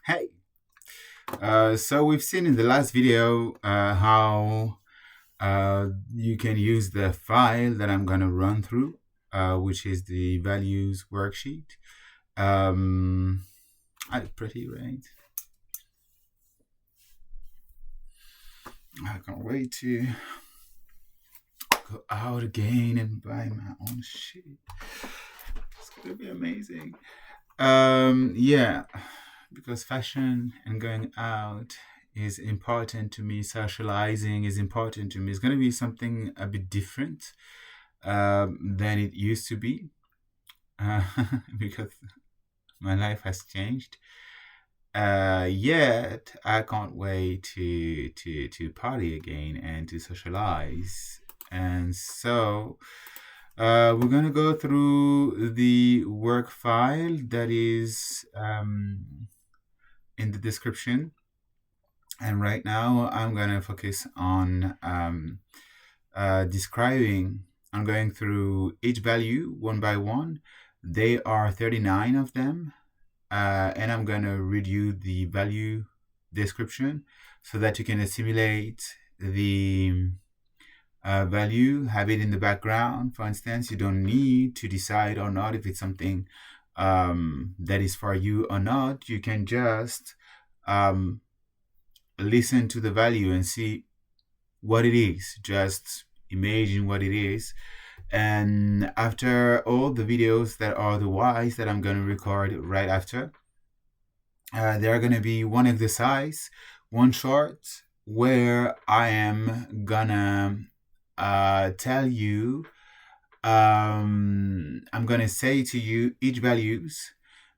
Hey, so we've seen in the last video how you can use the file that I'm going to run through, which is the values worksheet. Pretty, right? I can't wait to go out again and buy my own shit. It's going to be amazing. Yeah, because fashion and going out is important to me. Socializing is important to me. It's going to be something a bit different than it used to be because my life has changed. Yet I can't wait to party again and to socialize. And so we're going to go through the work file that is in the description. And right now I'm going to focus on describing. I'm going through each value one by one. There are 39 of them. And I'm going to read you the value description so that you can assimilate the value, have it in the background. For instance, you don't need to decide or not if it's something that is for you or not. You can just listen to the value and see what it is. Just imagine what it is. And after all the videos that are the whys that I'm going to record right after, there are going to be one exercise, one short, where I am gonna tell you, I'm gonna say to you each values,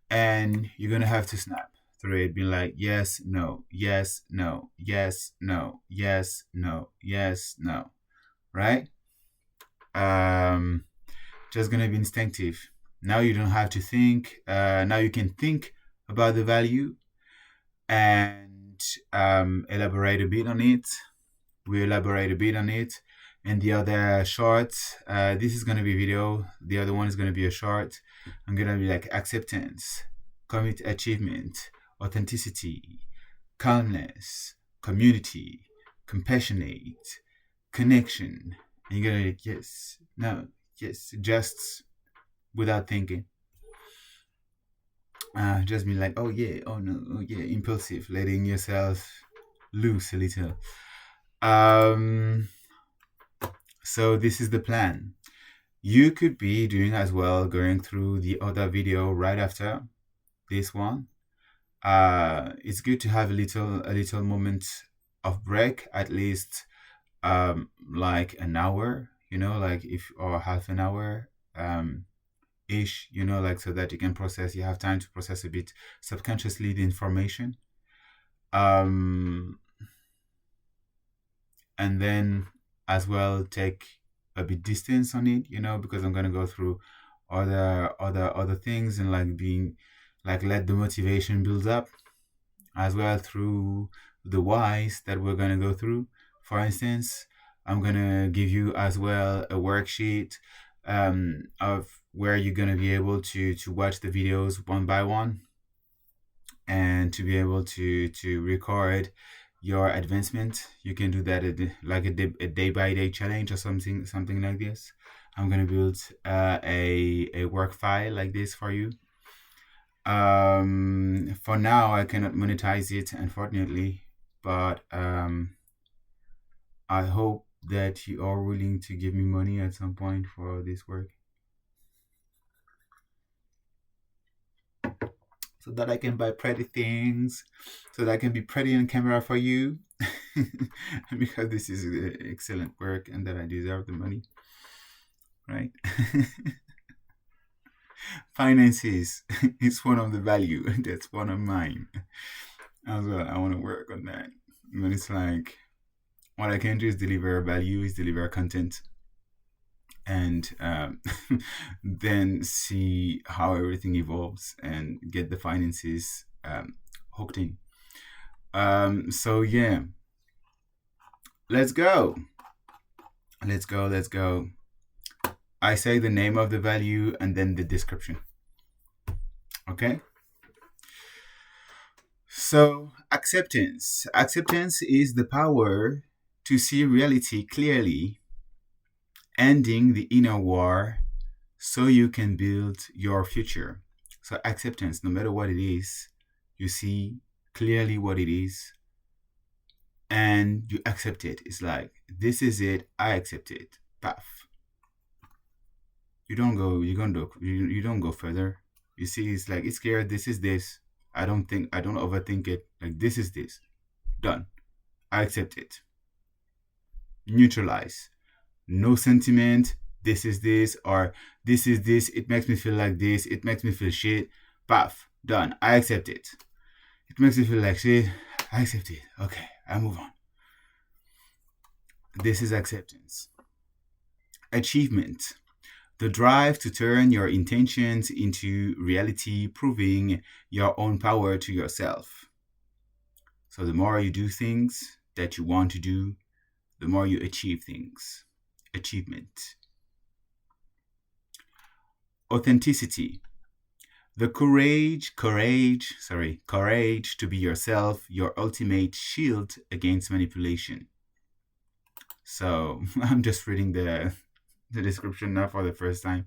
and you're gonna have to snap through it, being like yes, no, yes, no, yes, no, yes, no, yes, no, right? Just gonna be instinctive. Now you don't have to think. Now you can think about the value and elaborate a bit on it. We elaborate a bit on it. And the other short, this is going to be video. The other one is going to be a short. I'm going to be like acceptance, commit achievement, authenticity, calmness, community, compassionate, connection. And you're going to like, yes, no, yes, just without thinking. Just be like, oh yeah, oh no, oh yeah, impulsive, letting yourself loose a little. So this is the plan. You could be doing as well, going through the other video right after this one. It's good to have a little moment of break, at least like an hour, like if or half an hour ish, like so that you can process. You have time to process a bit subconsciously the information. And then as well take a bit distance on it, because I'm gonna go through other things and like being like let the motivation build up as well through the whys that we're gonna go through. For instance, I'm gonna give you as well a worksheet of where you're gonna be able to watch the videos one by one and to be able to record your advancement. You can do that like a day by day challenge or something like this. I'm gonna build a work file like this for you. For now I cannot monetize it, unfortunately, but I hope that you are willing to give me money at some point for this work, so that I can buy pretty things, so that I can be pretty on camera for you. Because this is excellent work and that I deserve the money, right? Finances is one of the value. That's one of mine as well. I want to work on that. But it's like what I can do is deliver value, is deliver content, and then see how everything evolves and get the finances hooked in. So yeah, let's go. I say the name of the value and then the description. Okay. So, acceptance. Acceptance is the power to see reality clearly, ending the inner war so you can build your future. So, acceptance, no matter what it is, you see clearly what it is and you accept it. It's like, this is it, I accept it. Path. You don't go, you don't go further. You see, it's like, it's clear, this is this. I don't overthink it. Like, this is this. Done. I accept it. Neutralize. No sentiment. This is this or this is this. It makes me feel like this. It makes me feel shit. Path. Done. I accept it. It makes me feel like shit. I accept it. Okay. I move on. This is acceptance. Achievement. The drive to turn your intentions into reality, proving your own power to yourself. So the more you do things that you want to do, the more you achieve things. Achievement. Authenticity. The courage to be yourself, your ultimate shield against manipulation. So I'm just reading the description now for the first time.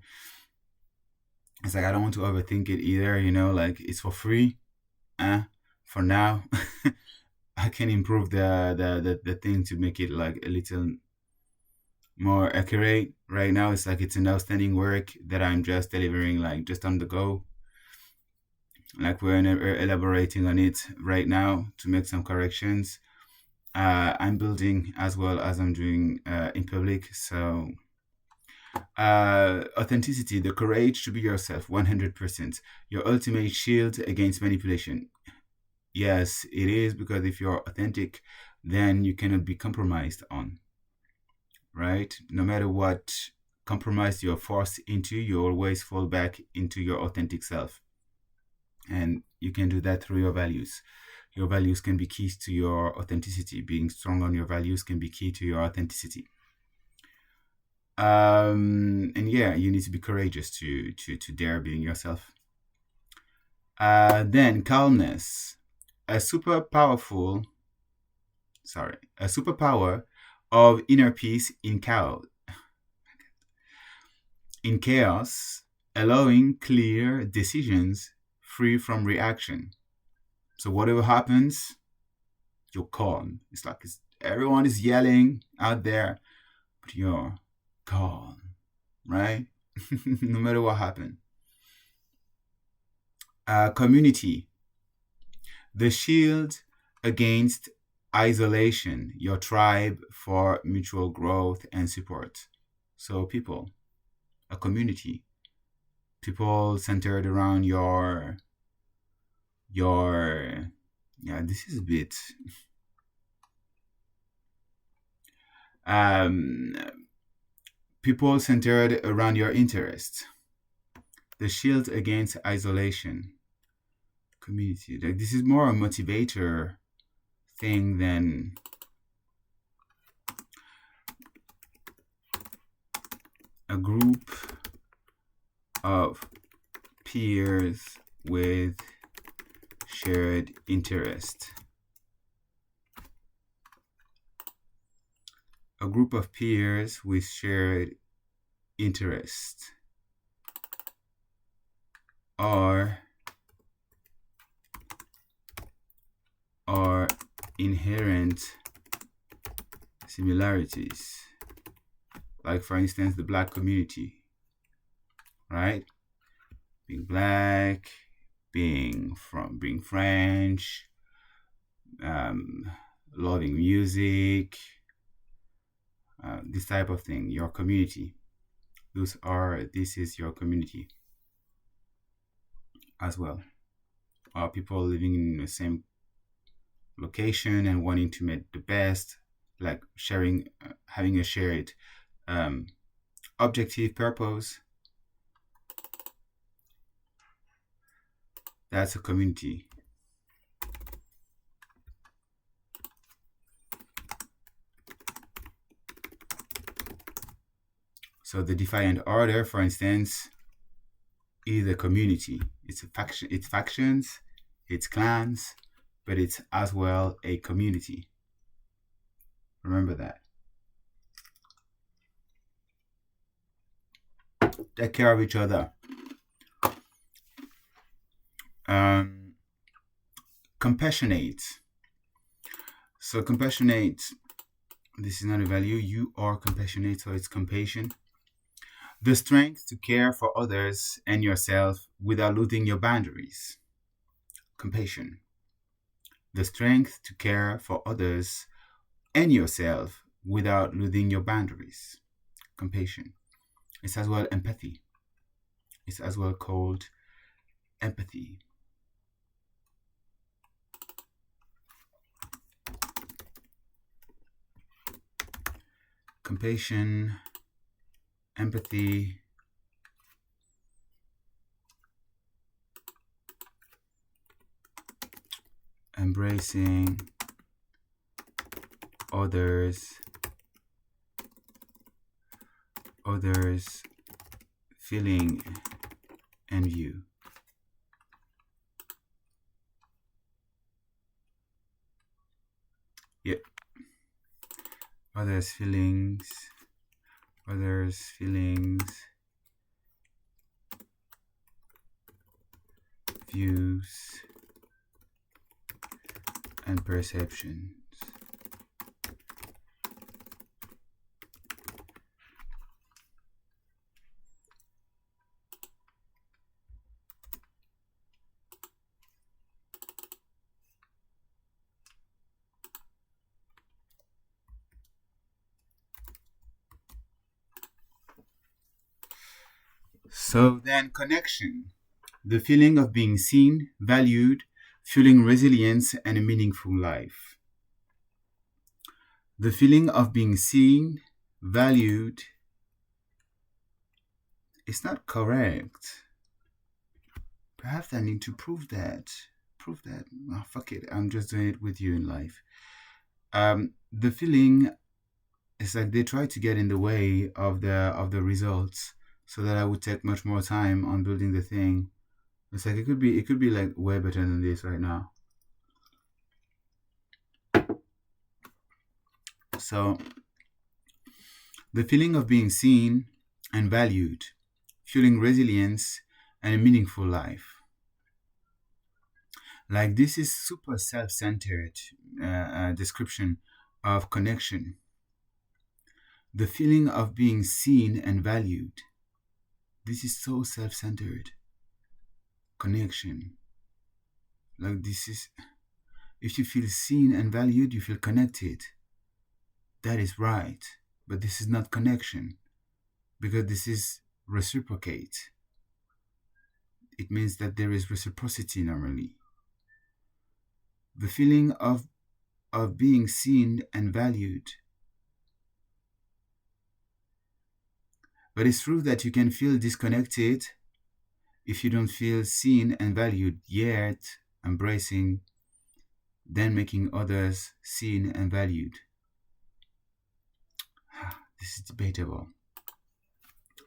It's like, I don't want to overthink it either, like, it's for free. For now. I can improve the thing to make it like a little more accurate. Right now it's like, it's an outstanding work that I'm just delivering, like, just on the go. Like, we're elaborating on it right now to make some corrections. I'm building as well as I'm doing in public. So authenticity, the courage to be yourself, 100%. Your ultimate shield against manipulation. Yes, it is, because if you're authentic, then you cannot be compromised on, right? No matter what compromise you're forced into, you always fall back into your authentic self. And you can do that through your values. Your values can be keys to your authenticity. Being strong on your values can be key to your authenticity. And yeah, you need to be courageous to dare being yourself. Then calmness. A superpower of inner peace in chaos. In chaos, allowing clear decisions free from reaction. So whatever happens, you're calm. It's like everyone is yelling out there, but you're calm, right? No matter what happens. Community. The shield against isolation, your tribe for mutual growth and support. So people, a community, people centered around your this is a bit people centered around your interests. The shield against isolation. Community, like, this is more a motivator thing than a group of peers with shared interest. A group of peers with shared interest, or inherent similarities. Like, for instance, the Black community, right? Being Black, being French, loving music, this type of thing. Your community. This is your community as well. Or people living in the same location and wanting to make the best, like sharing, having a shared objective, purpose. That's a community. So the defiant order, for instance, is a community. It's factions, it's clans, but it's as well a community. Remember that. Take care of each other. Compassionate. So compassionate, this is not a value. You are compassionate, so it's compassion. The strength to care for others and yourself without losing your boundaries. Compassion. The strength to care for others and yourself without losing your boundaries. Compassion. It's as well empathy. It's as well called empathy. Compassion, empathy, embracing others feeling and view. Yep. Others feelings, views, and perceptions. So then connection, the feeling of being seen, valued, fueling resilience and a meaningful life. The feeling of being seen, valued, it's not correct. Perhaps I need to prove that. Oh, fuck it. I'm just doing it with you in life. The feeling is like they try to get in the way of the results, so that I would take much more time on building the thing. It's like it could be like way better than this right now. So the feeling of being seen and valued, fueling resilience and a meaningful life. Like this is super self-centered description of connection. The feeling of being seen and valued. This is so self-centered. Connection. Like this is, if you feel seen and valued, you feel connected. That is right. But this is not connection, because this is reciprocate. It means that there is reciprocity normally. The feeling of being seen and valued. But it's true that you can feel disconnected if you don't feel seen and valued yet, embracing, then making others seen and valued. This is debatable.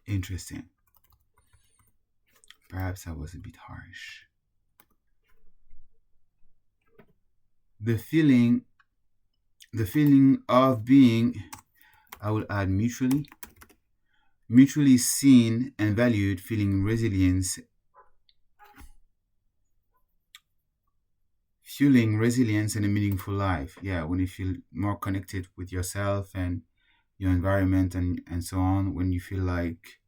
Interesting. Perhaps I was a bit harsh. The feeling of being, I will add mutually seen and valued, feeling resilience, fueling resilience and a meaningful life. Yeah, when you feel more connected with yourself and your environment and so on, when you feel like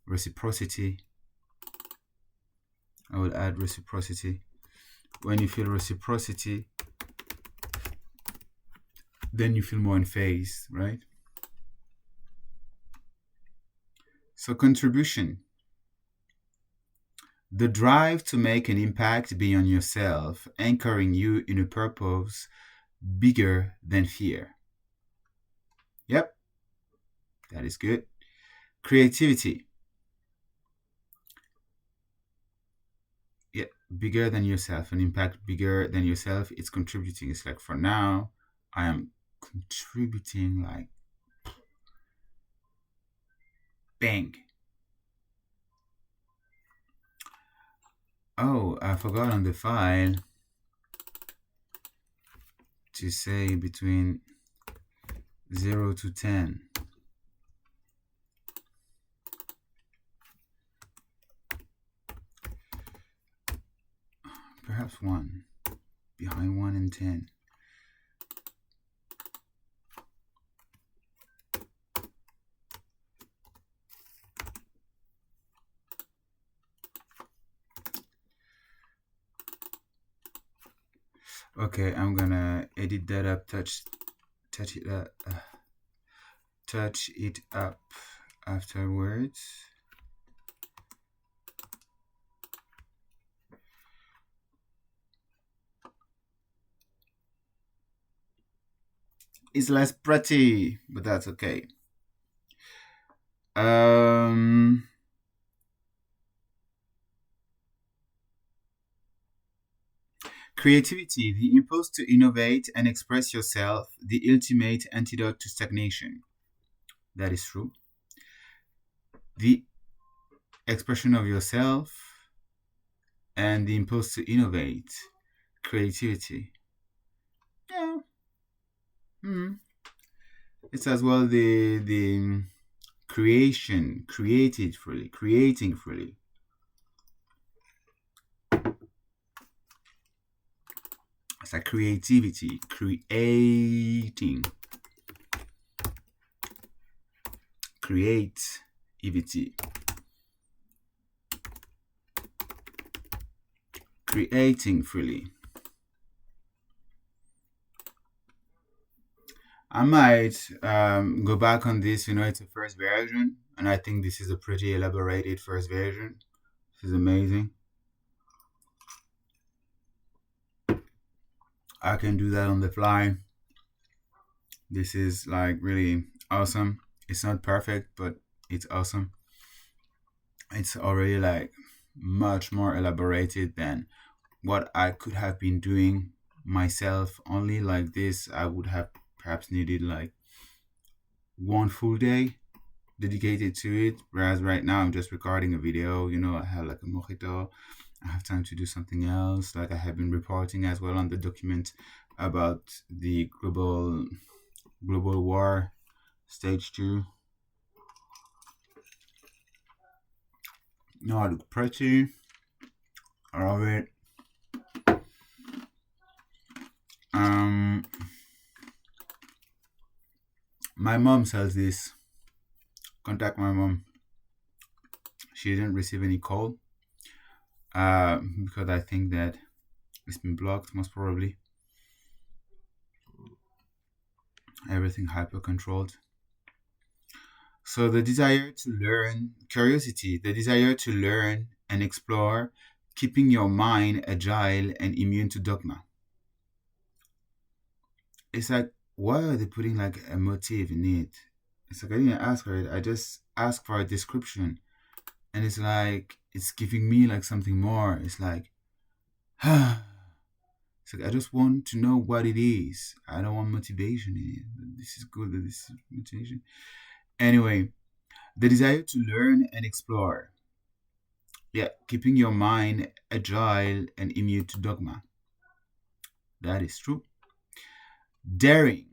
reciprocity, I will add reciprocity. When you feel reciprocity, then you feel more in phase, right? So contribution. The drive to make an impact beyond yourself, anchoring you in a purpose bigger than fear. Yep, that is good. Creativity. Yeah, bigger than yourself, an impact bigger than yourself. It's contributing. It's like, for now, I am contributing like bang. Oh, I forgot on the file. to say between 0 to 10. Perhaps 1. Behind 1 and 10. Okay, I'm gonna edit that up, touch it up afterwards. It's less pretty, but that's okay. Creativity, the impulse to innovate and express yourself, the ultimate antidote to stagnation. That is true. The expression of yourself and the impulse to innovate, creativity. Yeah. It's as well the creating freely. It's like creativity, creativity. Creating freely. I might go back on this. It's a first version, and I think this is a pretty elaborated first version. This is amazing. I can do that on the fly. This is like really awesome. It's not perfect, but it's awesome. It's already like much more elaborated than what I could have been doing myself. Only like this, I would have perhaps needed like one full day dedicated to it. Whereas right now, I'm just recording a video. I have like a mojito. I have time to do something else. Like I have been reporting as well on the document about the global war stage 2. I look pretty. I love it. My mom sells this. Contact my mom. She didn't receive any call because I think that it's been blocked, most probably. Everything hyper controlled. So the desire to learn, curiosity, the desire to learn and explore, keeping your mind agile and immune to dogma. It's like, why are they putting like a motive in it? It's like I didn't ask for it. I just asked for a description, and it's like it's giving me like something more. It's like, it's like I just want to know what it is. I don't want motivation in it. This is good. This is motivation. Anyway, the desire to learn and explore. Yeah, keeping your mind agile and immune to dogma. That is true. Daring.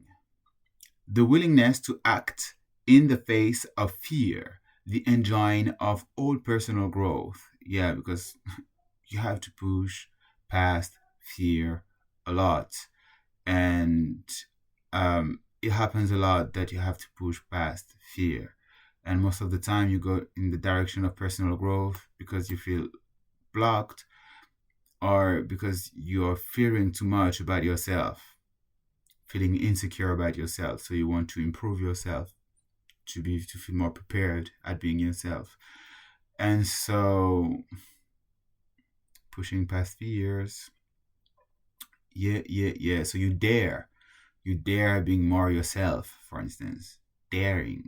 The willingness to act in the face of fear, the engine of all personal growth. Yeah, because you have to push past fear a lot. And it happens a lot that you have to push past fear. And most of the time you go in the direction of personal growth because you feel blocked or because you're fearing too much about yourself, feeling insecure about yourself. So you want to improve yourself to feel more prepared at being yourself. And so pushing past fears. Yeah. So you dare being more yourself, for instance. Daring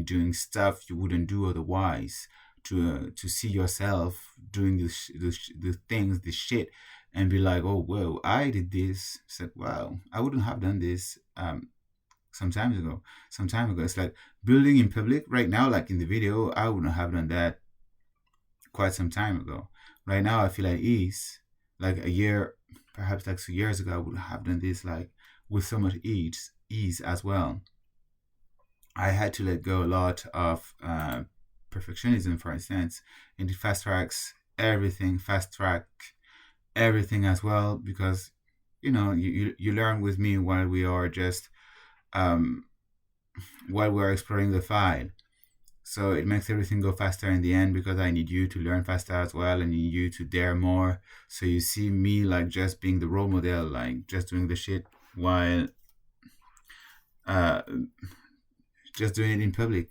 doing stuff you wouldn't do otherwise, to see yourself doing the things, the shit, and be like, oh well, I did this. It's like, wow, I wouldn't have done this some time ago. It's like building in public right now, like in the video, I wouldn't have done that quite some time ago. Right now I feel at ease. Like a year perhaps like 2 years ago, I would have done this like with so much ease as well. I had to let go a lot of perfectionism, for instance, and it fast track everything as well, because you learn with me while we are just um, while we're exploring the file. So it makes everything go faster in the end, because I need you to learn faster as well, and need you to dare more. So you see me like just being the role model, like just doing the shit while uh, just doing it in public.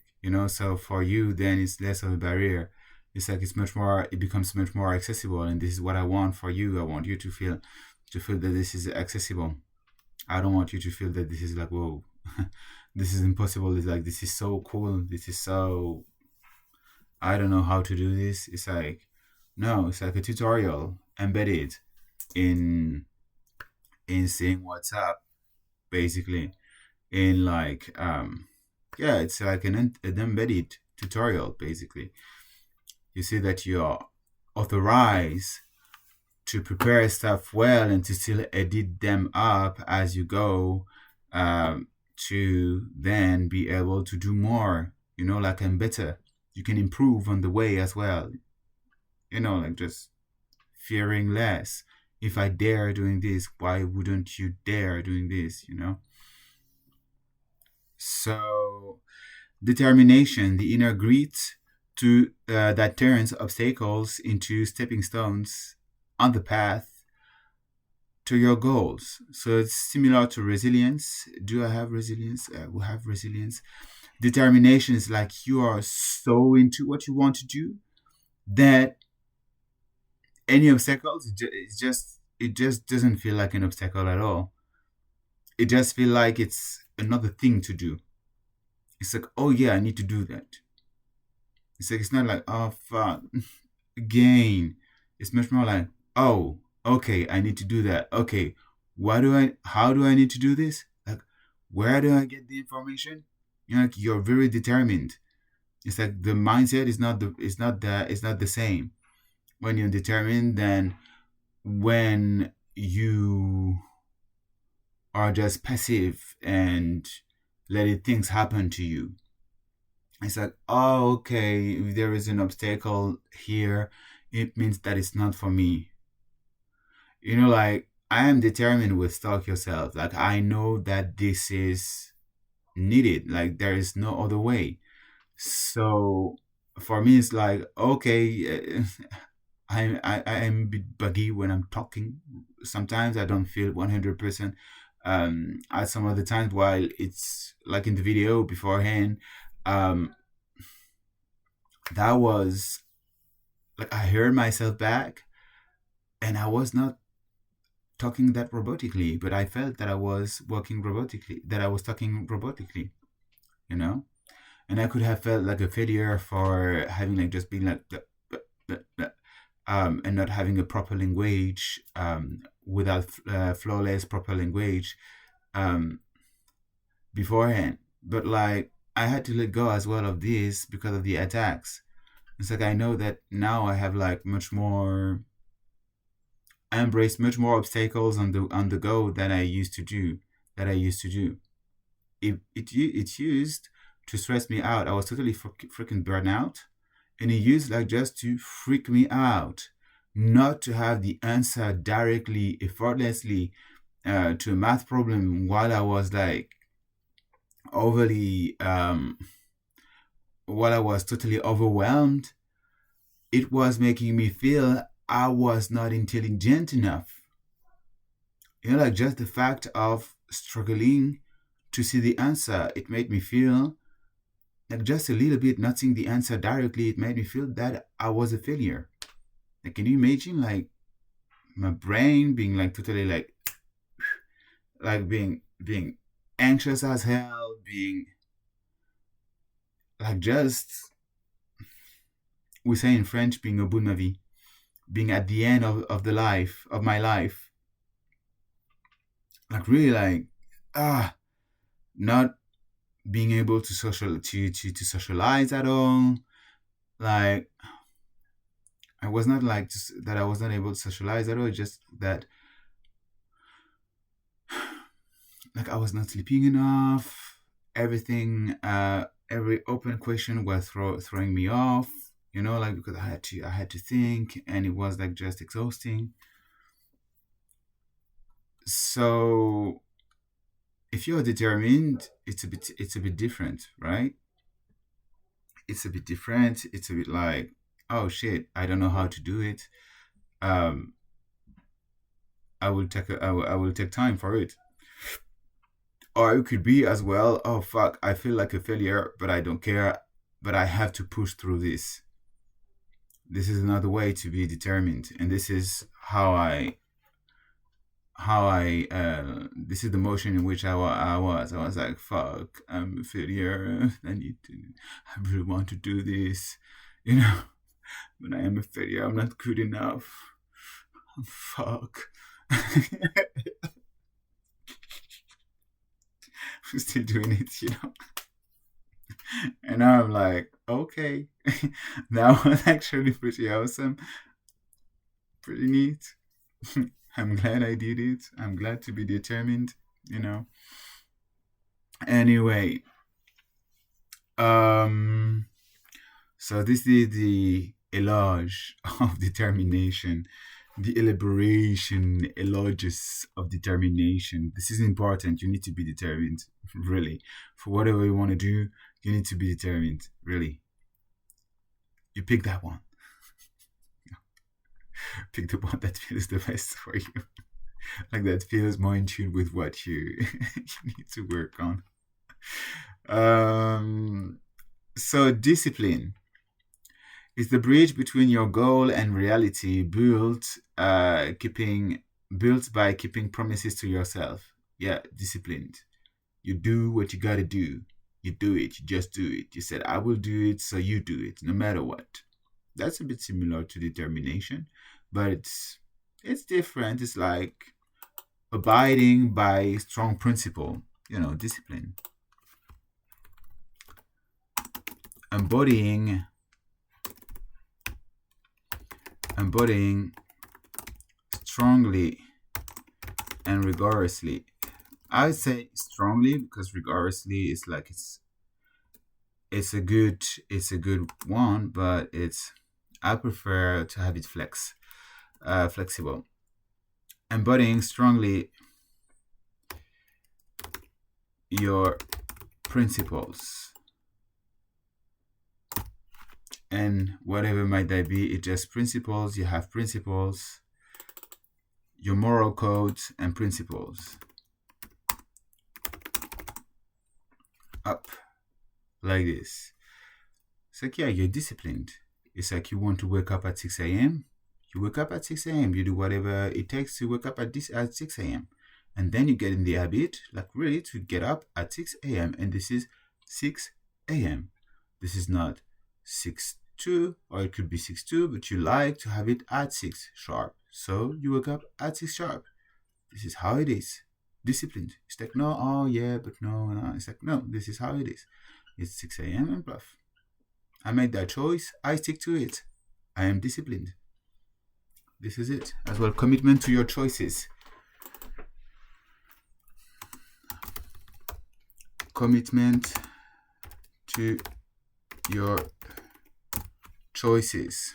So for you, then it's less of a barrier. It's like it becomes much more accessible, and this is what I want for you. I want you to feel that this is accessible. I don't want you to feel that this is like, whoa, this is impossible. It's like, this is so cool. This is so, I don't know how to do this. It's like, no, it's like a tutorial embedded in seeing what's up, basically. In like, yeah, it's like an embedded tutorial, basically. You see that you're authorized to prepare stuff well and to still edit them up as you go, to then be able to do more, like, and better. You can improve on the way as well, like just fearing less. If I dare doing this, why wouldn't you dare doing this? So determination, the inner grit that turns obstacles into stepping stones on the path to your goals. So it's similar to resilience. Do I have resilience? We have resilience. Determination is like you are so into what you want to do that any obstacles, it just doesn't feel like an obstacle at all. It just feels like it's another thing to do. It's like, oh yeah, I need to do that. It's like, it's not like, oh fuck, again. It's much more like, oh, okay, I need to do that. Okay, how do I need to do this? Like, where do I get the information? Like, you're very determined. It's like the mindset is not the same when you're determined than when you are just passive and letting things happen to you. It's like, oh, okay, if there is an obstacle here, it means that it's not for me. Like, I am determined with Stalk Yourself. Like, I know that this is needed. Like, there is no other way. So for me, it's like, okay, I am a bit buggy when I'm talking. Sometimes I don't feel 100%. At some other times, while it's like in the video beforehand, um, that was like, I heard myself back, and I was not talking that robotically, but I felt that I was working robotically, that I was talking robotically, you know? And I could have felt like a failure for having like just been like, and not having a proper language, without flawless proper language, um, beforehand. But like, I had to let go as well of this because of the attacks. It's like, I know that now I have like I embrace much more obstacles on the go than I used to do. It used to stress me out. I was totally freaking burnt out, and it used like just to freak me out, not to have the answer directly, effortlessly, to a math problem while I was like overly, while I was totally overwhelmed. It was making me feel I was not intelligent enough. Like just the fact of struggling to see the answer, it made me feel like just a little bit, not seeing the answer directly, it made me feel that I was a failure. Like, can you imagine like my brain being like totally like being anxious as hell, being like, just, we say in French, being au bout de ma vie, being at the end of my life, like really like, not being able to socialize at all. Like, I was not like, just that I was not able to socialize at all, just that like I was not sleeping enough. Everything, every open question was throwing me off. Like because I had to think, and it was like just exhausting. So if you're determined, it's a bit different, right? It's a bit different. It's a bit like, oh shit, I don't know how to do it. Um, I will take time for it. Or it could be as well, oh fuck, I feel like a failure, but I don't care, but I have to push through this. This is another way to be determined, and this is how I this is the motion in which I was like, fuck, I'm a failure. I really want to do this, you know. When I am a failure, I'm not good enough. Fuck. I'm still doing it. And now I'm like, okay, that was actually pretty awesome, pretty neat. I'm glad I did it. I'm glad to be determined, you know. Anyway, um, so this is the eloge of determination, the elaboration, eloges of determination. This is important. You need to be determined, really. For whatever you want to do, you need to be determined, really. You pick that one. Pick the one that feels the best for you. Like that feels more in tune with what you, you need to work on. So discipline is the bridge between your goal and reality, built by keeping promises to yourself. Yeah, disciplined. You do what you gotta do. You do it. You just do it. You said I will do it, so you do it, no matter what. That's a bit similar to determination, but it's different. It's like abiding by strong principle. Discipline. Embodying strongly and rigorously. I would say strongly because rigorously is like it's a good one, but I prefer to have it flexible. Embodying strongly your principles, and whatever might that be, it's just principles. You have principles, your moral codes and principles. Up like this. It's like, yeah, you're disciplined. It's like you want to wake up at 6 a.m. You wake up at 6 a.m. You do whatever it takes to wake up at 6 a.m. And then you get in the habit, like really, to get up at 6 a.m. And this is 6 a.m. This is not 6:2, or it could be 6:2, but you like to have it at 6 sharp. So you wake up at 6 sharp. This is how it is. Disciplined. It's like, no, oh yeah, but no. It's like, no, this is how it is. It's 6 a.m. and bluff. I made that choice. I stick to it. I am disciplined. This is it. As well, commitment to your choices. Commitment to your choices.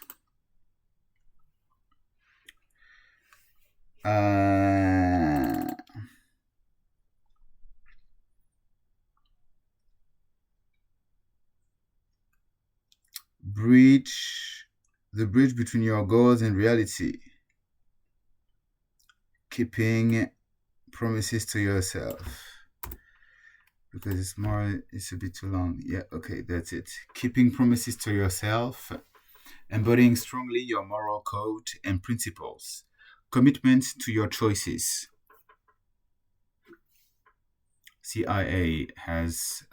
The bridge between your goals and reality. Keeping promises to yourself. Because it's a bit too long. Yeah, okay, that's it. Keeping promises to yourself. Embodying strongly your moral code and principles. Commitment to your choices. CIA has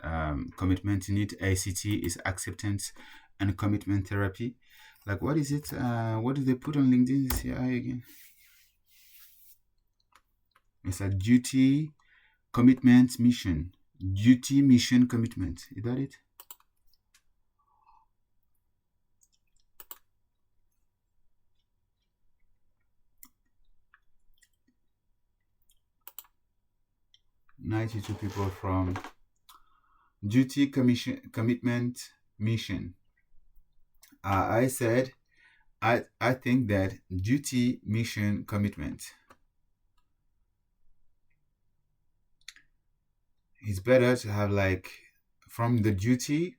commitment in it. ACT is acceptance and commitment therapy. Like, what is it? What do they put on LinkedIn? CIA again? It's like duty, commitment, mission. Duty, mission, commitment. Is that it? 92 people from duty, commitment, mission. I said I think that duty, mission, commitment is better to have, like, from the duty,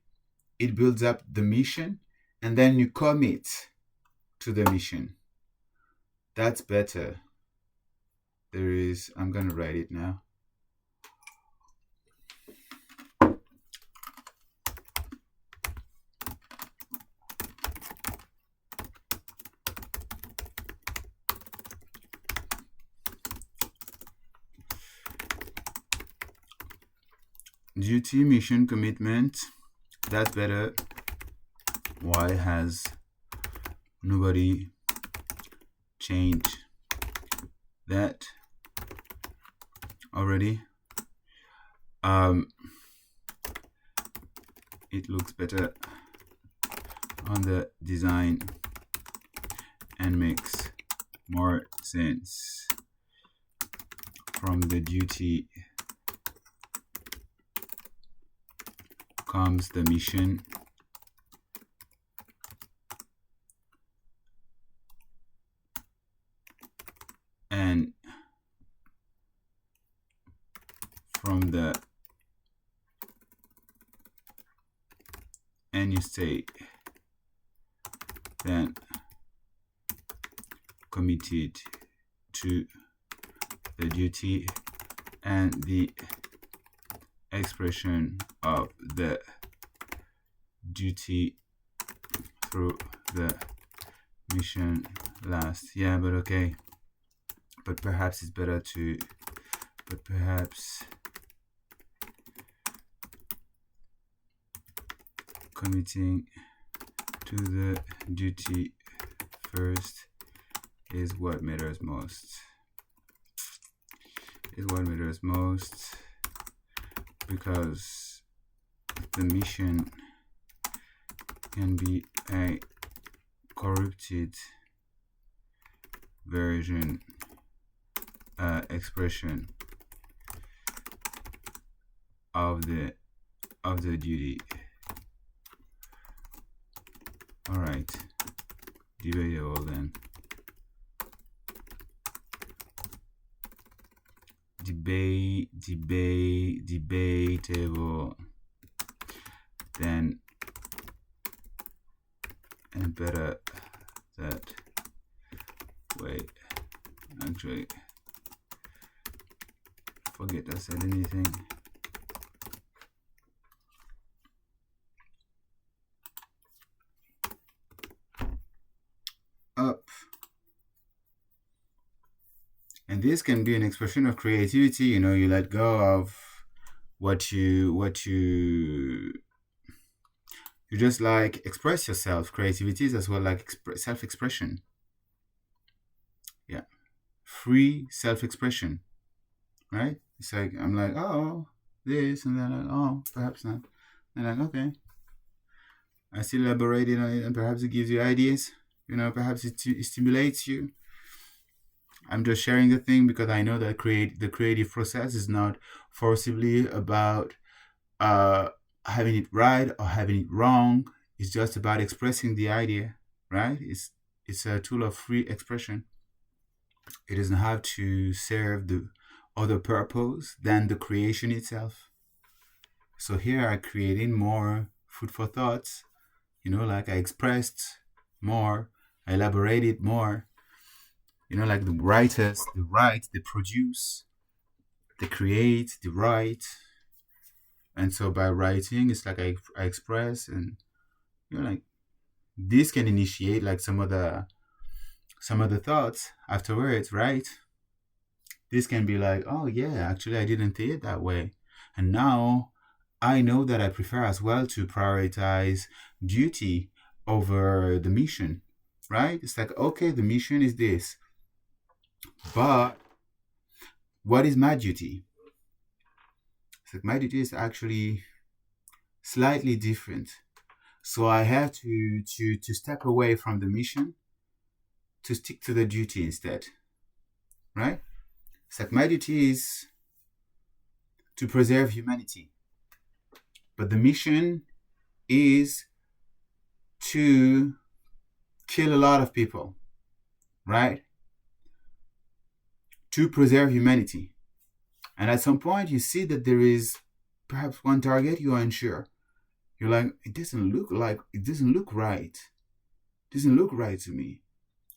it builds up the mission, and then you commit to the mission. That's better. I'm going to write it now. Duty, mission, commitment. That's better. Why has nobody changed that already? It looks better on the design and makes more sense. From the duty comes the mission. And from the and you stay then committed to the duty and the expression of the duty through the mission last. Yeah, but okay. But perhaps it's better to, committing to the duty first is what matters most. Because the mission can be a corrupted version, expression of the duty. All right, debatable then. Debatable then, and better that way. Actually, forget I said anything. Up. And this can be an expression of creativity. You know, you let go of what you just like express yourself. Creativity is as well like self-expression. Yeah, free self-expression, right? It's like I'm like, oh, this, and then like, oh, perhaps not, and like, okay, I still elaborated on it, and perhaps it gives you ideas. You know, perhaps it stimulates you. I'm just sharing the thing because I know that the creative process is not forcibly about having it right or having it wrong. It's just about expressing the idea, right? It's a tool of free expression. It doesn't have to serve the other purpose than the creation itself. So here I created more food for thoughts, you know, like I expressed more, I elaborated more. You know, like the writers, they write, they produce, they create, they write. And so by writing, it's like I express, and you know, like this can initiate like some of the thoughts afterwards, right? This can be like, oh yeah, actually I didn't think it that way. And now I know that I prefer as well to prioritize duty over the mission, right? It's like, okay, the mission is this, but what is my duty? It's like my duty is actually slightly different. So I have to step away from the mission to stick to the duty instead, right? It's like my duty is to preserve humanity. But the mission is to kill a lot of people, right? To preserve humanity. And at some point, you see that there is perhaps one target you are unsure. You're like, it doesn't look right. It doesn't look right to me.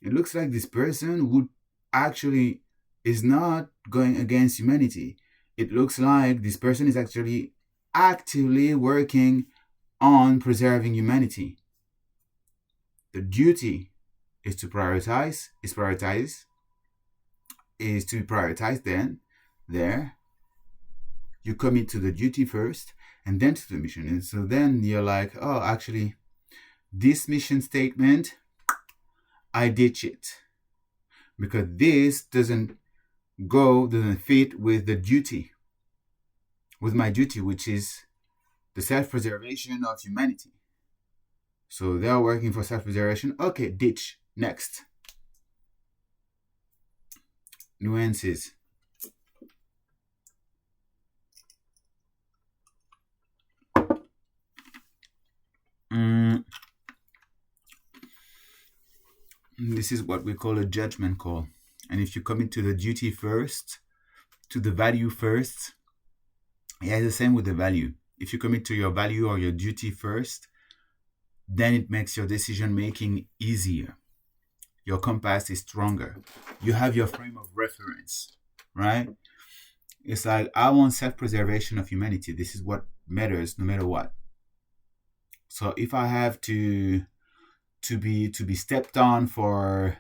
It looks like this person would actually is not going against humanity. It looks like this person is actually actively working on preserving humanity. The duty is to prioritize, then there you commit to the duty first and then to the mission. And so then you're like, oh, actually, this mission statement, I ditch it because this doesn't fit with the duty, with my duty, which is the self-preservation of humanity. So they are working for self-preservation. Okay, ditch. Next. Nuances. This is what we call a judgment call. And if you commit to the duty first, to the value first, yeah, it's the same with the value. If you commit to your value or your duty first, then it makes your decision making easier. Your compass is stronger. You have your frame of reference, right? It's like, I want self-preservation of humanity. This is what matters no matter what. So if I have to be stepped on for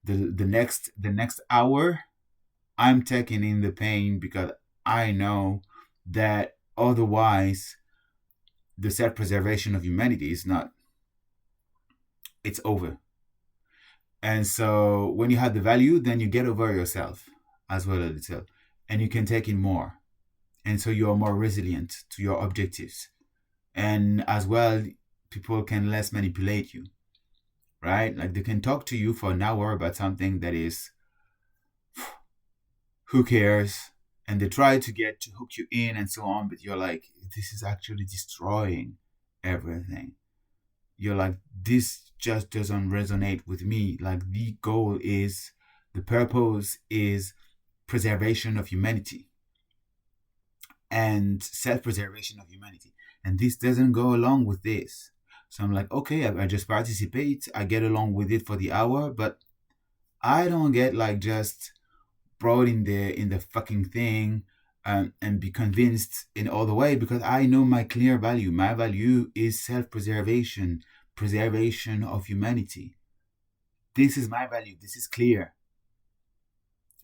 the next hour, I'm taking in the pain because I know that otherwise the self-preservation of humanity is not, it's over. And so when you have the value, then you get over yourself as well as itself, and you can take in more. And so you are more resilient to your objectives. And as well, people can less manipulate you, right? Like they can talk to you for an hour about something that is, who cares? And they try to hook you in and so on, but you're like, this is actually destroying everything. You're like, this just doesn't resonate with me. Like the purpose is preservation of humanity and self-preservation of humanity. And this doesn't go along with this. So I'm like, okay, I just participate. I get along with it for the hour, but I don't get like just brought in the fucking thing and be convinced in all the way, because I know my clear value. My value is self-preservation, preservation of humanity. This is my value. This is clear.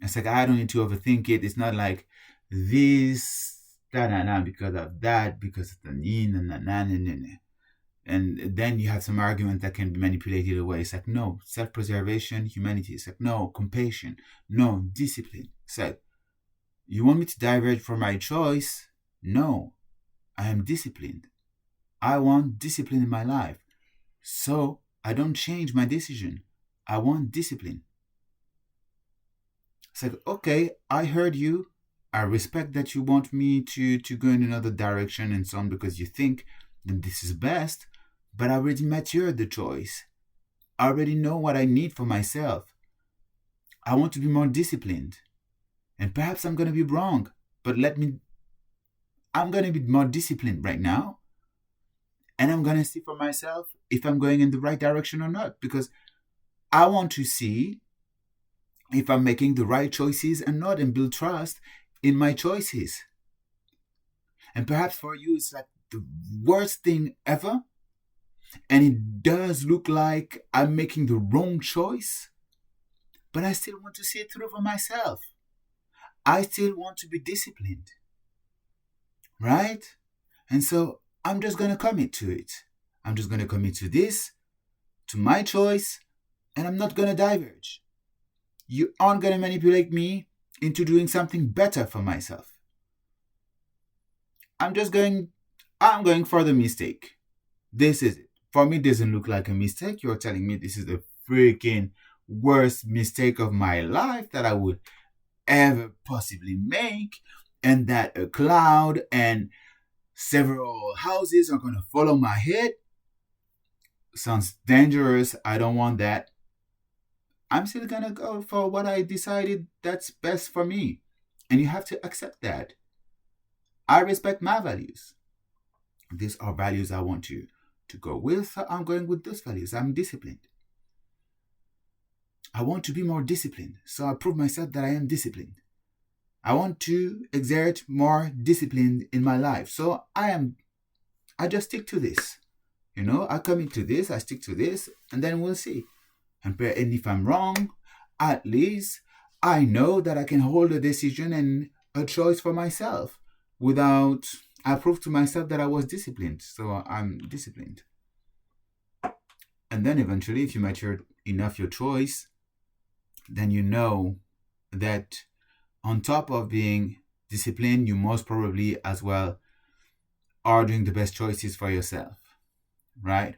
It's like, I don't need to overthink it. It's not like this, because of that, because of the and then you have some argument that can be manipulated away. It's like, no, self-preservation, humanity. It's like, no, compassion, no, discipline. It's like, you want me to diverge from my choice? No, I am disciplined. I want discipline in my life. So I don't change my decision. I want discipline. It's like, okay, I heard you. I respect that you want me to go in another direction and so on because you think that this is best, but I already matured the choice. I already know what I need for myself. I want to be more disciplined. And perhaps I'm going to be wrong, but I'm going to be more disciplined right now. And I'm going to see for myself if I'm going in the right direction or not, because I want to see if I'm making the right choices and not, and build trust in my choices. And perhaps for you, it's like the worst thing ever. And it does look like I'm making the wrong choice, but I still want to see it through for myself. I still want to be disciplined, right? And so I'm just going to commit to it. I'm just going to commit to this, to my choice, and I'm not going to diverge. You aren't going to manipulate me into doing something better for myself. I'm going for the mistake. This is it. For me, it doesn't look like a mistake. You're telling me this is the freaking worst mistake of my life that I would ever possibly make. and that a cloud and several houses are going to follow my head. Sounds dangerous. I don't want that. I'm still going to go for what I decided that's best for me. And you have to accept that. I respect my values. These are values I want to go with. So I'm going with those values. I'm disciplined. I want to be more disciplined. So I prove myself that I am disciplined. I want to exert more discipline in my life. So I just stick to this. I commit to this, I stick to this, and then we'll see. And if I'm wrong, at least I know that I can hold a decision and a choice for myself without, I prove to myself that I was disciplined. So I'm disciplined. And then eventually, if you mature enough your choice, then you know that on top of being disciplined, you most probably as well are doing the best choices for yourself, right?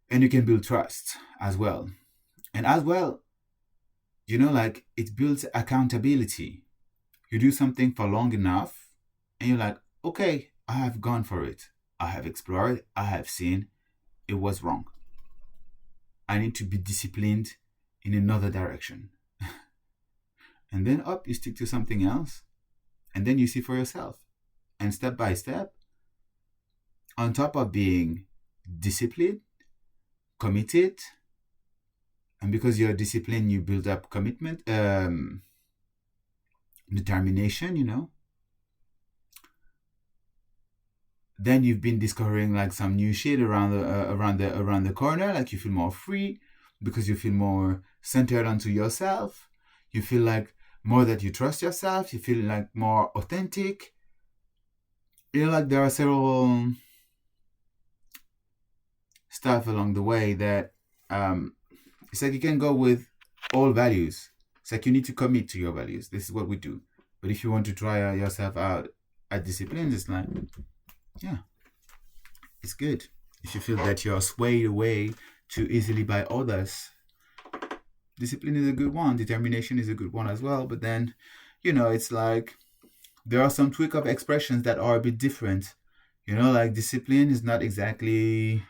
And you can build trust as well. And as well, it builds accountability. You do something for long enough and you're like, okay, I have gone for it. I have explored, I have seen it was wrong. I need to be disciplined in another direction. And then you stick to something else, and then you see for yourself. And step by step, on top of being disciplined, committed, and because you're disciplined, you build up commitment, determination, Then you've been discovering like some new shit around the corner. Like you feel more free because you feel more centered onto yourself. You feel like more that you trust yourself. You feel like more authentic. Like there are several stuff along the way that it's like you can go with all values. It's like you need to commit to your values. This is what we do. But if you want to try yourself out at discipline, it's like, yeah, it's good. If you feel that you're swayed away too easily by others, discipline is a good one. Determination is a good one as well. But then, it's like there are some tweak of expressions that are a bit different. Like discipline is not exactly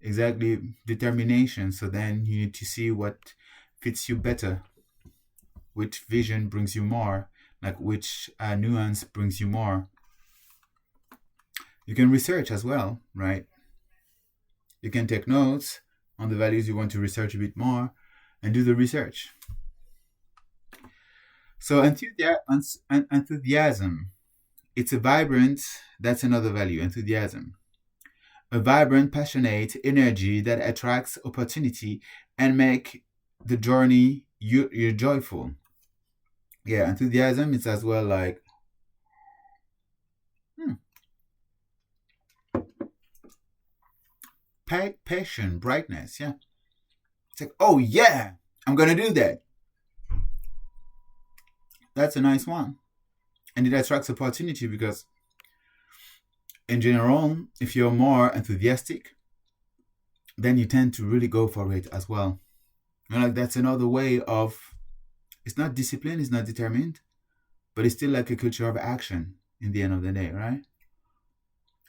determination. So then you need to see what fits you better, which vision brings you more, like which nuance brings you more. You can research as well, right? You can take notes on the values you want to research a bit more and do the research. So enthusiasm, it's a vibrant, that's another value, enthusiasm. A vibrant, passionate energy that attracts opportunity and make the journey you're joyful. Yeah, enthusiasm is as well like passion, brightness. Yeah, it's like, oh yeah, I'm gonna do that. That's a nice one, and it attracts opportunity because in general, if you're more enthusiastic, then you tend to really go for it as well. Like that's another way of, it's not discipline, it's not determined, but it's still like a culture of action in the end of the day, right?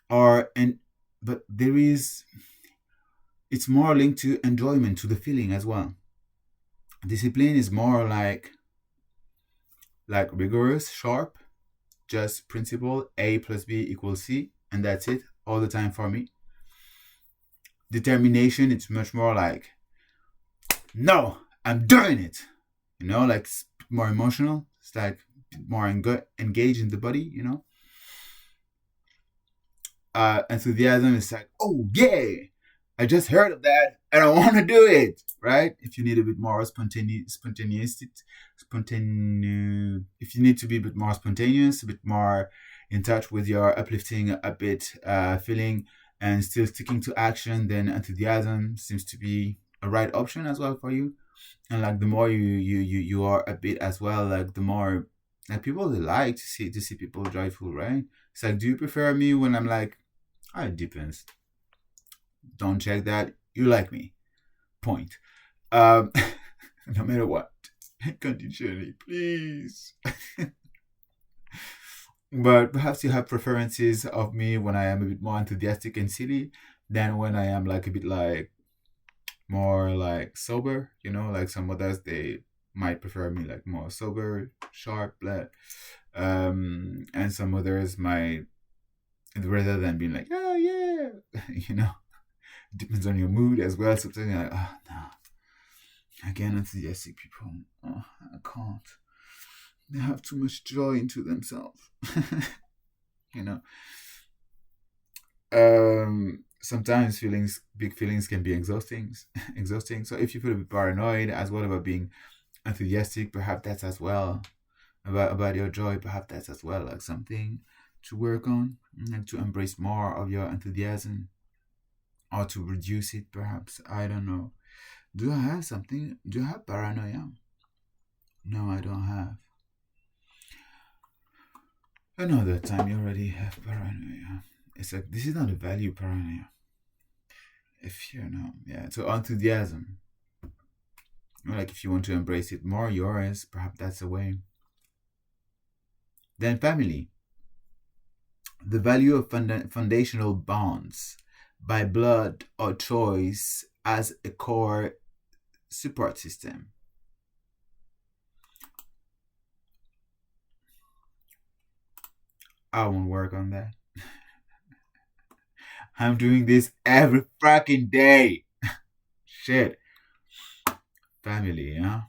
But there is, it's more linked to enjoyment, to the feeling as well. Discipline is more like rigorous, sharp, just principle, A plus B equals C, and that's it all the time for me. Determination, it's much more like, no, I'm doing it. Like more emotional. It's like more engaged in the body, Enthusiasm is like, oh yeah, I just heard of that and I want to do it, right? If you need a bit more spontaneous, if you need to be a bit more spontaneous, a bit more in touch with your uplifting a bit feeling and still sticking to action, then enthusiasm seems to be a right option as well for you. And like the more you are a bit as well, like the more like people like to see people joyful, right? It's like, do you prefer me when I'm like, oh, it depends. Don't check that. You like me. Point. No matter what. Continue, please. But perhaps you have preferences of me when I am a bit more enthusiastic and silly than when I am like a bit like more like sober, like some others they might prefer me like more sober, sharp, and some others might rather than being like, oh yeah, depends on your mood as well. Sometimes you're like, oh no, again, enthusiastic people, oh, I can't. They have too much joy into themselves, you know. Sometimes big feelings can be exhausting. So if you feel a bit paranoid as well about being enthusiastic, perhaps that's as well about your joy. Perhaps that's as well like something to work on and to embrace more of your enthusiasm or to reduce it. Perhaps I don't know. Do I have something? Do I have paranoia? No, I don't have. Another time you already have paranoia. It's like this is not a value paranoia. If you know, yeah. So enthusiasm. Like if you want to embrace it more, yours, perhaps that's a way. Then family. The value of foundational bonds by blood or choice as a core support system. I won't work on that. I'm doing this every fucking day. Shit. Family, huh?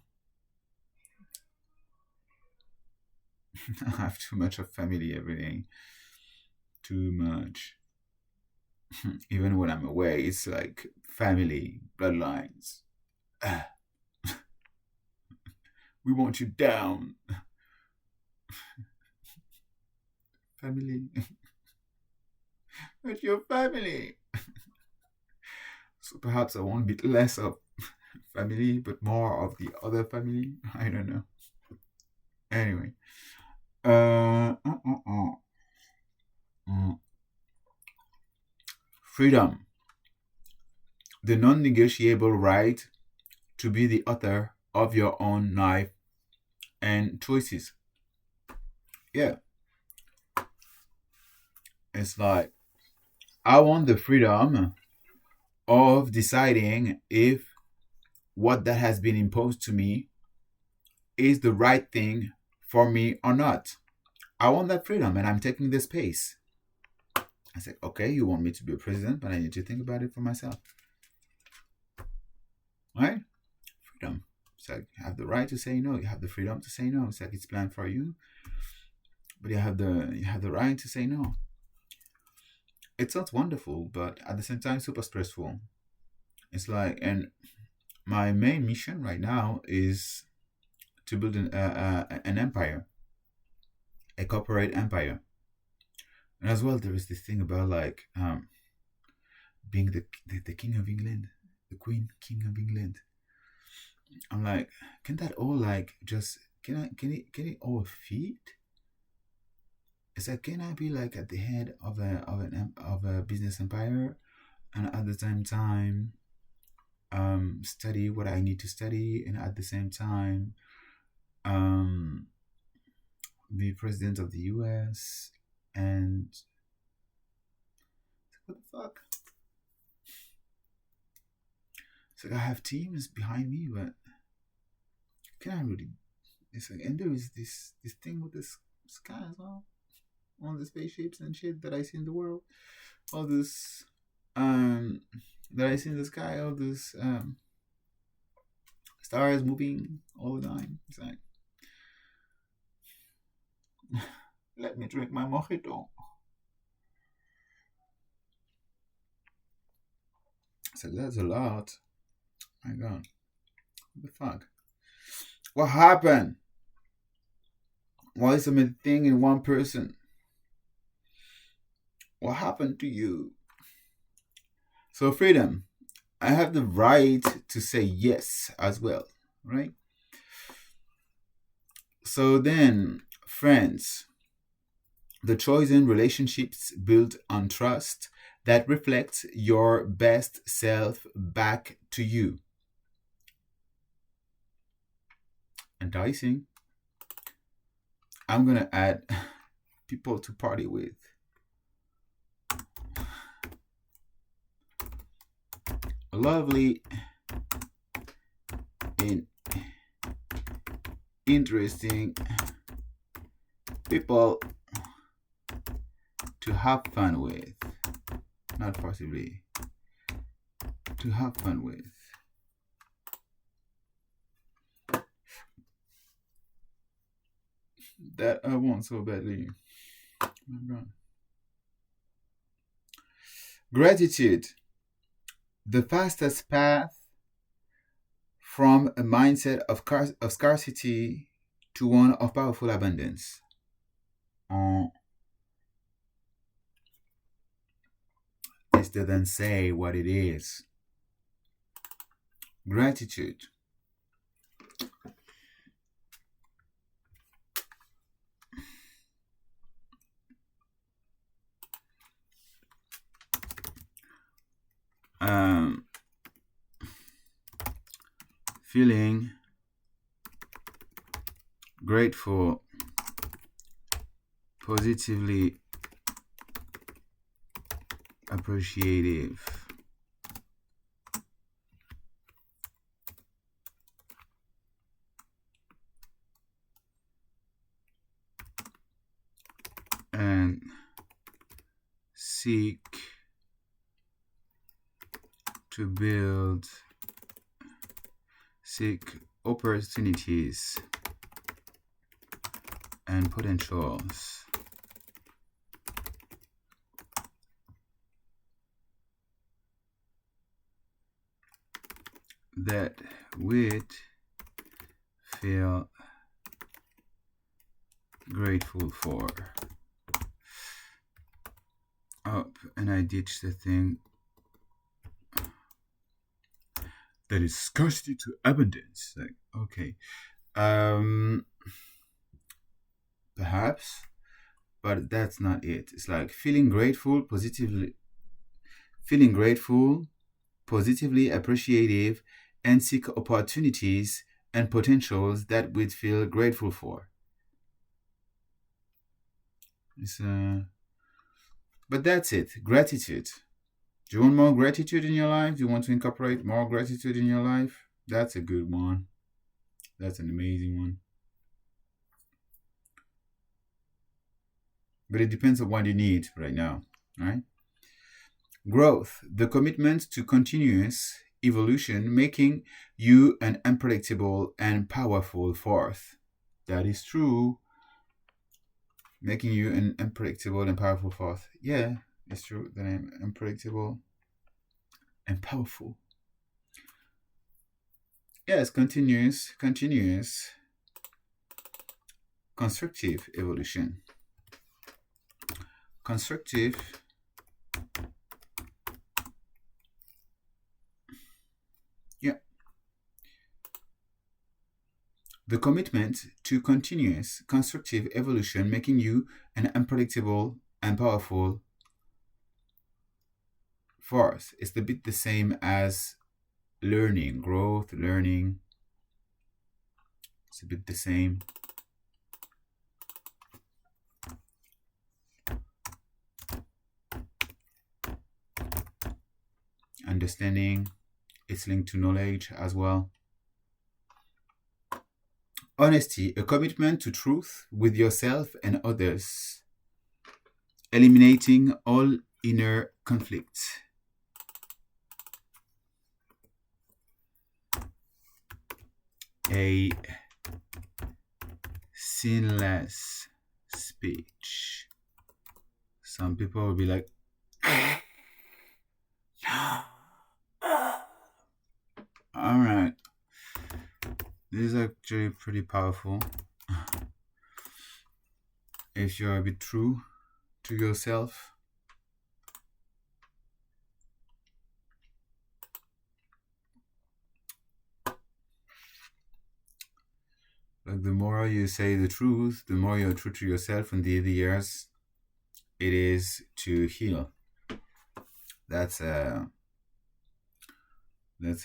I have too much of family every day. Too much. Even when I'm away, it's like family, bloodlines. We want you down. Family. But your family. So perhaps I want a bit less of family, but more of the other family. I don't know. Anyway. Freedom. The non negotiable right to be the author of your own life and choices. Yeah. It's like, I want the freedom of deciding if what that has been imposed to me is the right thing for me or not. I want that freedom and I'm taking the space. I said, okay, you want me to be a president, but I need to think about it for myself. Right? Freedom. It's like you have the right to say no. You have the freedom to say no. It's like it's planned for you, but you have the right to say no. It sounds wonderful, but at the same time, super stressful. It's like, and my main mission right now is to build an empire, a corporate empire. And as well, there is this thing about like being the king of England, the queen king of England. I'm like, can that all like just can it all fit? It's like, can I be like at the head of a business empire, and at the same time, study what I need to study, and at the same time, um, be president of the U.S. and what the fuck? It's like I have teams behind me, but can I really? It's like, and there is this thing with this sky as well, all the spaceships and shit that I see in the world, all this that I see in the sky, all this stars moving all the time. It's like, let me drink my mojito. So that's a lot. My God, what the fuck? What happened? Why is so many thing in one person? What happened to you? So freedom. I have the right to say yes as well, right? So then, friends, the chosen relationships built on trust that reflects your best self back to you. Enticing. I'm gonna add people to party with. Lovely and interesting people to have fun with. Not possibly. To have fun with. That I want so badly. Oh my God. Gratitude. The fastest path from a mindset of scarcity to one of powerful abundance. This doesn't say what it is. Gratitude. Feeling grateful, positively appreciative, and seek opportunities and potentials that would feel grateful for. Oh, and I ditched the thing that is scarcity to abundance. Like, okay. Perhaps, but that's not it. It's like feeling grateful, positively appreciative, and seek opportunities and potentials that we'd feel grateful for. But that's it. Gratitude. Do you want more gratitude in your life? Do you want to incorporate more gratitude in your life? That's a good one. That's an amazing one. But it depends on what you need right now, right? Growth, the commitment to continuous evolution, making you an unpredictable and powerful force. That is true. Making you an unpredictable and powerful force. Yeah, it's true that I'm unpredictable and powerful. Yes, continuous, constructive evolution. Constructive the commitment to continuous constructive evolution, making you an unpredictable and powerful force. It's a bit the same as learning, growth, learning. It's a bit the same. Understanding, it's linked to knowledge as well. Honesty, a commitment to truth with yourself and others, eliminating all inner conflicts. A sinless speech. Some people will be like, all right. This is actually pretty powerful. If you're a bit true to yourself. Like the more you say the truth, the more you're true to yourself, and the years it is to heal. That's a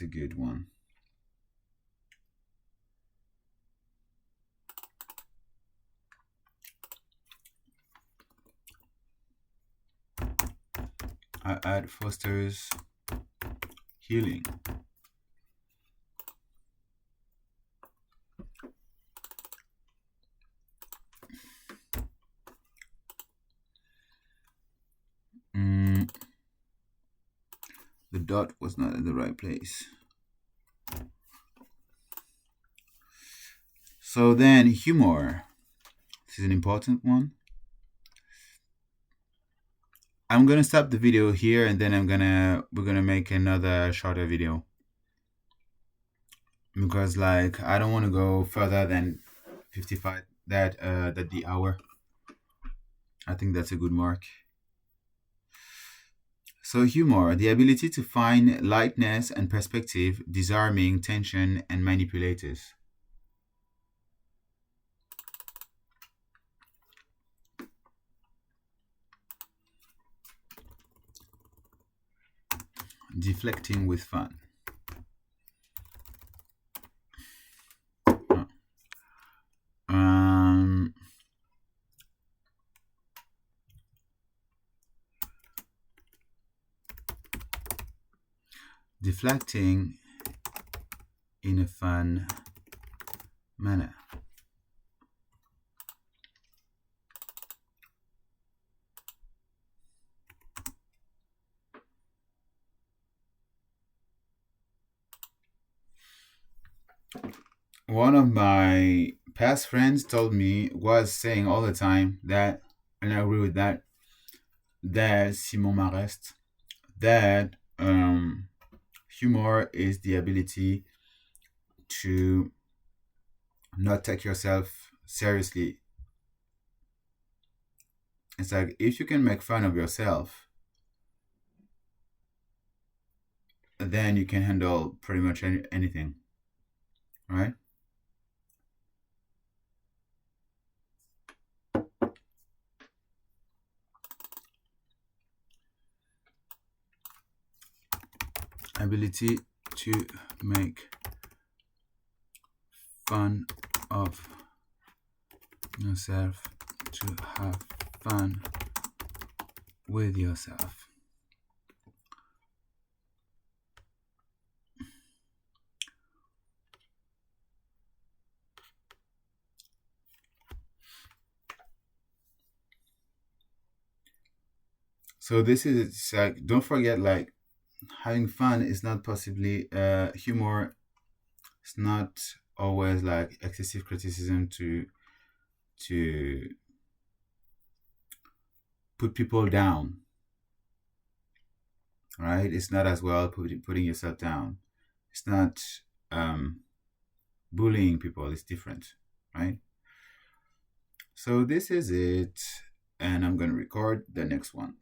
good one. I add fosters healing. The dot was not in the right place. So then humor. This is an important one. I'm gonna stop the video here, and then we're gonna make another shorter video, because like I don't want to go further than 55 that the hour. I think that's a good mark. So humor, the ability to find lightness and perspective, disarming tension and manipulators. Deflecting with fun. Deflecting in a fun manner. One of my past friends was saying all the time that, and I agree with that, Simon Marest, that humor is the ability to not take yourself seriously. It's like if you can make fun of yourself, then you can handle pretty much anything, right? Ability to make fun of yourself, to have fun with yourself. So this is like, don't forget, like having fun is not possibly humor. It's not always like excessive criticism to put people down, right? It's not as well putting yourself down. It's not bullying people. It's different, right? So this is it, and I'm going to record the next one.